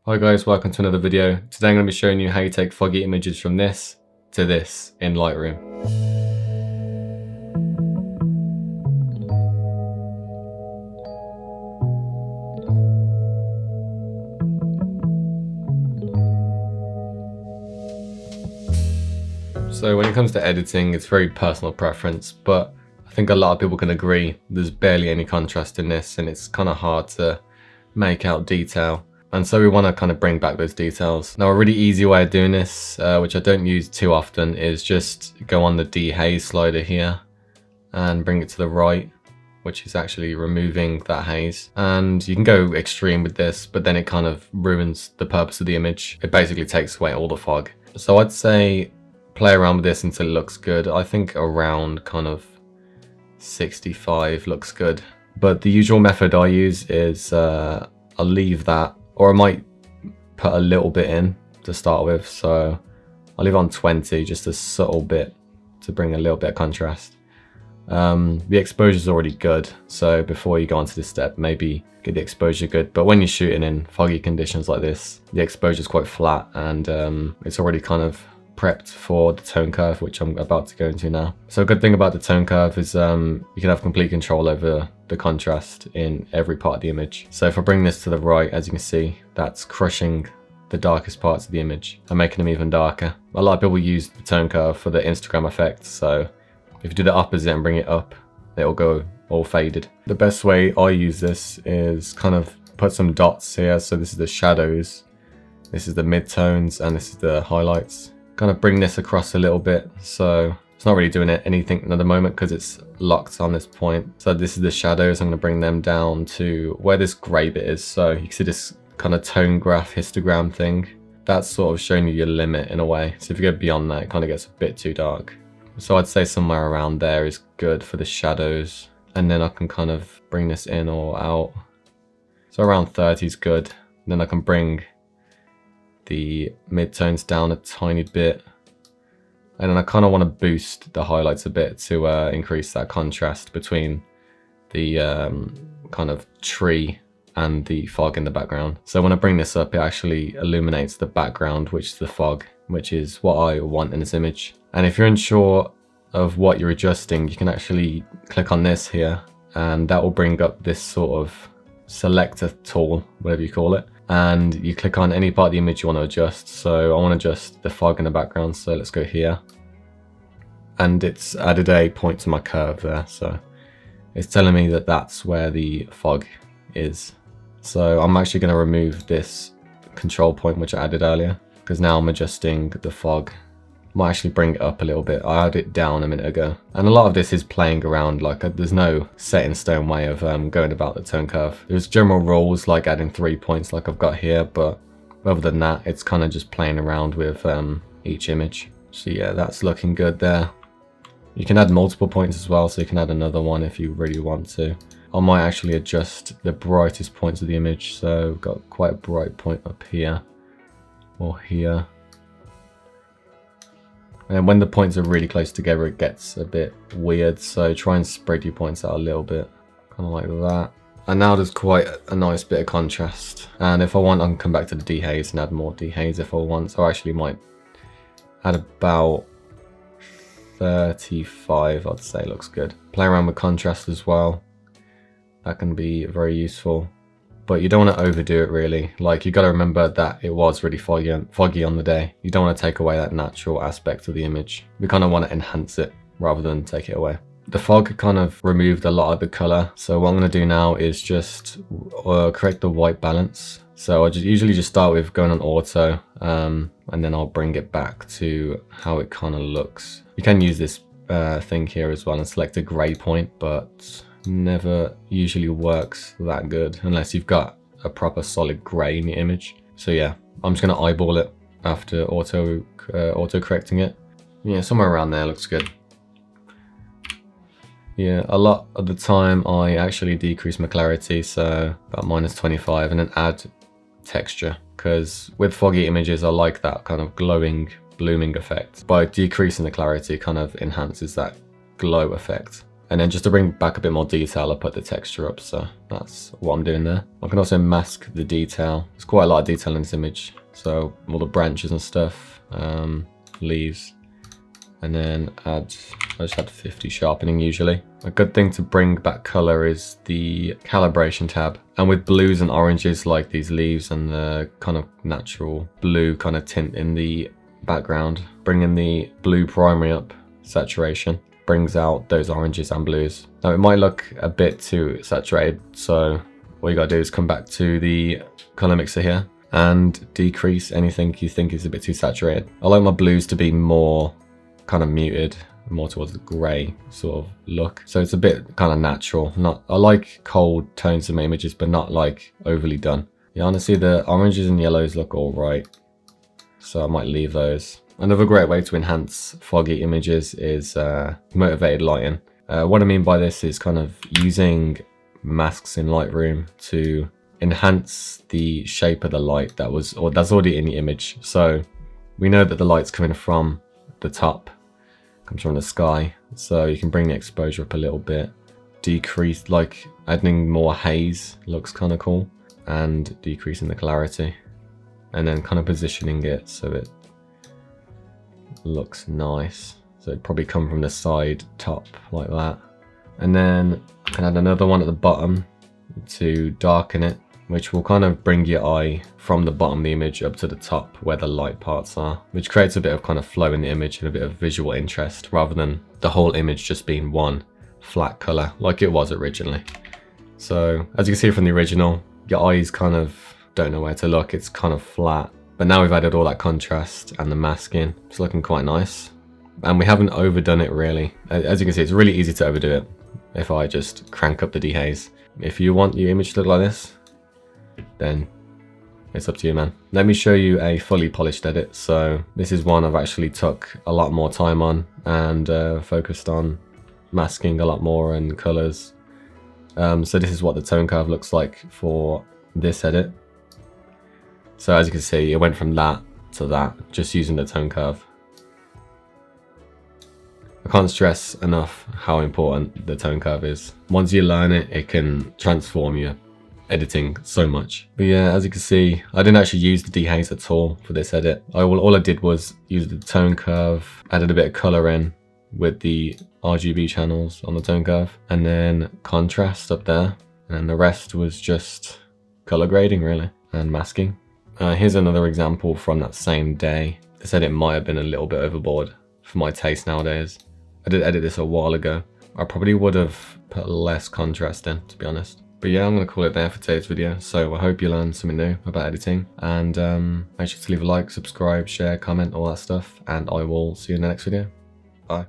Hi guys, welcome to another video. Today I'm going to be showing you how you take foggy images from this to this in Lightroom. So when it comes to editing, it's very personal preference, but I think a lot of people can agree there's barely any contrast in this and it's kind of hard to make out detail. And so we want to kind of bring back those details. Now a really easy way of doing this, which I don't use too often, is just go on the dehaze slider here and bring it to the right, which is actually removing that haze. And you can go extreme with this, but then it kind of ruins the purpose of the image. It basically takes away all the fog. So I'd say play around with this until it looks good. I think around kind of 65 looks good. But the usual method I use is I'll leave that, or I might put a little bit in to start with. So I'll leave on 20, just a subtle bit to bring a little bit of contrast. The exposure is already good, so before you go on to this step, maybe get the exposure good. But when you're shooting in foggy conditions like this, the exposure is quite flat and it's already kind of prepped for the tone curve, which I'm about to go into now. So a good thing about the tone curve is you can have complete control over the contrast in every part of the image. So if I bring this to the right, as you can see, that's crushing the darkest parts of the image and making them even darker. A lot of people use the tone curve for the Instagram effect, so if you do the opposite and bring it up, it'll go all faded. The best way I use this is kind of put some dots here. So this is the shadows, this is the midtones, and this is the highlights. Kind of bring this across a little bit, so it's not really doing anything at the moment because it's locked on this point. So this is the shadows. I'm going to bring them down to where this grey bit is. So you can see this kind of tone graph histogram thing. That's sort of showing you your limit in a way. So if you go beyond that, it kind of gets a bit too dark. So I'd say somewhere around there is good for the shadows. And then I can kind of bring this in or out. So around 30 is good. And then I can bring the midtones down a tiny bit. And then I kind of want to boost the highlights a bit to increase that contrast between the kind of tree and the fog in the background. So when I bring this up, it actually illuminates the background, which is the fog, which is what I want in this image. And if you're unsure of what you're adjusting, you can actually click on this here, and that will bring up this sort of selector tool, whatever you call it. And you click on any part of the image you want to adjust. So I want to adjust the fog in the background, so let's go here. And it's added a point to my curve there, so it's telling me that that's where the fog is. So I'm actually going to remove this control point which I added earlier, because now I'm adjusting the fog. Might actually bring it up a little bit. I had it down a minute ago. And a lot of this is playing around, like there's no set in stone way of going about the tone curve. There's general rules like adding 3 points like I've got here, but other than that, it's kind of just playing around with each image. So yeah, that's looking good there. You can add multiple points as well, so you can add another one if you really want to. I might actually adjust the brightest points of the image. So I've got quite a bright point up here or here. And when the points are really close together, it gets a bit weird. So try and spread your points out a little bit, kind of like that. And now there's quite a nice bit of contrast. And if I want, I can come back to the dehaze and add more dehaze if I want. So I actually might add about 35, I'd say looks good. Play around with contrast as well. That can be very useful. But you don't want to overdo it really. Like you got to remember that it was really foggy on the day. You don't want to take away that natural aspect of the image. We kind of want to enhance it rather than take it away. The fog kind of removed a lot of the color. So what I'm going to do now is just correct the white balance. So I usually just start with going on auto and then I'll bring it back to how it kind of looks. You can use this thing here as well and select a gray point, but never usually works that good unless you've got a proper solid gray in your image. So yeah, I'm just going to eyeball it after auto correcting it. Yeah, somewhere around there looks good. Yeah, a lot of the time I actually decrease my clarity, so about -25, and then add texture, because with foggy images I like that kind of glowing blooming effect. By decreasing the clarity, it kind of enhances that glow effect. And then just to bring back a bit more detail, I put the texture up, so that's what I'm doing there. I can also mask the detail. There's quite a lot of detail in this image. So all the branches and stuff, leaves, and then I just add 50 sharpening usually. A good thing to bring back color is the calibration tab. And with blues and oranges like these leaves and the kind of natural blue kind of tint in the background, bringing the blue primary up, saturation, brings out those oranges and blues. Now it might look a bit too saturated, so what you gotta do is come back to the color mixer here and decrease anything you think is a bit too saturated. I like my blues to be more kind of muted, more towards the grey sort of look, so it's a bit kind of natural. I like cold tones in my images, but not like overly done. Yeah, honestly the oranges and yellows look all right, so I might leave those. Another great way to enhance foggy images is motivated lighting. What I mean by this is kind of using masks in Lightroom to enhance the shape of the light that's already in the image. So we know that the light's coming from the top, comes from the sky, so you can bring the exposure up a little bit, decrease, like adding more haze looks kind of cool, and decreasing the clarity, and then kind of positioning it so it looks nice. So it'd probably come from the side top like that, and then I can add another one at the bottom to darken it, which will kind of bring your eye from the bottom of the image up to the top where the light parts are, which creates a bit of kind of flow in the image and a bit of visual interest rather than the whole image just being one flat color like it was originally. So as you can see from the original, your eyes kind of don't know where to look, it's kind of flat. But now we've added all that contrast and the masking, it's looking quite nice. And we haven't overdone it really. As you can see, it's really easy to overdo it if I just crank up the dehaze. If you want your image to look like this, then it's up to you, man. Let me show you a fully polished edit. So this is one I've actually took a lot more time on and focused on masking a lot more and colors. So this is what the tone curve looks like for this edit. So as you can see, it went from that to that, just using the tone curve. I can't stress enough how important the tone curve is. Once you learn it, it can transform your editing so much. But yeah, as you can see, I didn't actually use the dehaze at all for this edit. All I did was use the tone curve, added a bit of color in with the RGB channels on the tone curve, and then contrast up there. And the rest was just color grading really, and masking. Here's another example from that same day. This edit might have been a little bit overboard for my taste nowadays. I did edit this a while ago. I probably would have put less contrast in, to be honest. But yeah, I'm going to call it there for today's video. So I hope you learned something new about editing. And make sure to leave a like, subscribe, share, comment, all that stuff. And I will see you in the next video. Bye.